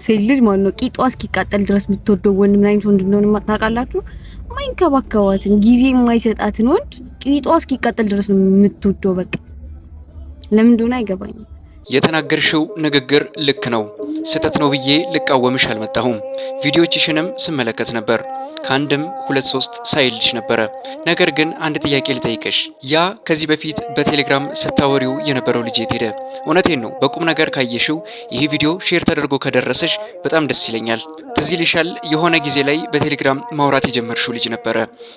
ሴት ልጅ ማለት ነው ቂጧ እስኪቃጠል ድረስ የምትወደው ወንድ ምን አይነት ወንድ እንደሆነ ታውቃላችሁ? ማይንከባከባትን ጊዜ የማይሰጣትን ወንድ ቂጧ እስኪቃጠል ድረስ ነው የምትወደው። በቃ ለምን እንደሆነ አይገባኝም። የተናገርሽው ንግግር ልክ ነው፣ ስህተት ነው ብዬ ልቃወምሽ አልመጣሁም። ቪዲዮዎችሽንም ስመለከት ነበር። ከአንድም ሁለት ሶስት ሳይልሽ ነበረ። ነገር ግን አንድ ጥያቄ ልጠይቅሽ። ያ ከዚህ በፊት በቴሌግራም ስታወሪው የነበረው ልጅ የት ሄደ? እውነቴን ነው። በቁም ነገር ካየሽው ይህ ቪዲዮ ሼር ተደርጎ ከደረሰሽ በጣም ደስ ይለኛል። ትዝ ይልሻል? የሆነ ጊዜ ላይ በቴሌግራም ማውራት የጀመርሽው ልጅ ነበረ።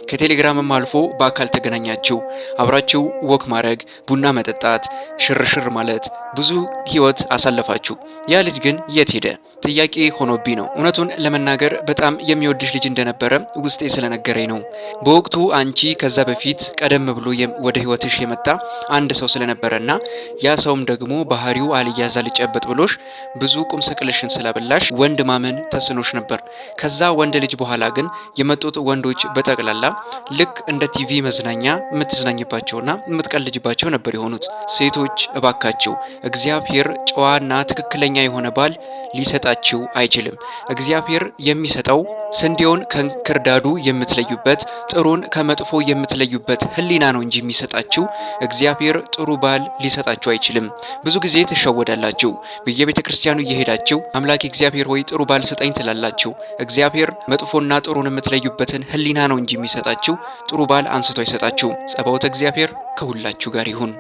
ከቴሌግራምም አልፎ በአካል ተገናኛችሁ፣ አብራችሁ ወክ ማድረግ፣ ቡና መጠጣት፣ ሽርሽር ማለት ብዙ ህይወት አሳለፋችሁ። ያ ልጅ ግን የት ሄደ? ጥያቄ ሆኖብኝ ነው። እውነቱን ለመናገር በጣም የሚወድሽ ልጅ እንደነበረ ውስጤ ስለነገረኝ ነው። በወቅቱ አንቺ ከዛ በፊት ቀደም ብሎ ወደ ህይወትሽ የመጣ አንድ ሰው ስለነበረና ያ ሰውም ደግሞ ባህሪው አልያዝ አልጨበጥ ብሎሽ ብዙ ቁም ስቅልሽን ስለበላሽ ወንድ ማመን ተስኖሽ ነበር። ከዛ ወንድ ልጅ በኋላ ግን የመጡት ወንዶች በጠቅላላ ልክ እንደ ቲቪ መዝናኛ የምትዝናኝባቸውና የምትቀልጅባቸው ነበር የሆኑት። ሴቶች እባካችሁ እግዚአብሔር ጨዋና ትክክለኛ የሆነ ባል ሊሰጣችሁ አይችልም። እግዚአብሔር የሚሰጠው ስንዴውን ከእንክርዳዱ የምትለዩበት፣ ጥሩን ከመጥፎ የምትለዩበት ህሊና ነው እንጂ የሚሰጣችሁ እግዚአብሔር ጥሩ ባል ሊሰጣችሁ አይችልም። ብዙ ጊዜ ትሸወዳላችሁ። በየቤተ ክርስቲያኑ እየሄዳችሁ አምላክ እግዚአብሔር ሆይ ጥሩ ባል ስጠኝ ትላላችሁ። እግዚአብሔር መጥፎና ጥሩን የምትለዩበትን ህሊና ነው እንጂ የሚሰጣችሁ ጥሩ ባል አንስቶ አይሰጣችሁ። ጸባኦት እግዚአብሔር ከሁላችሁ ጋር ይሁን።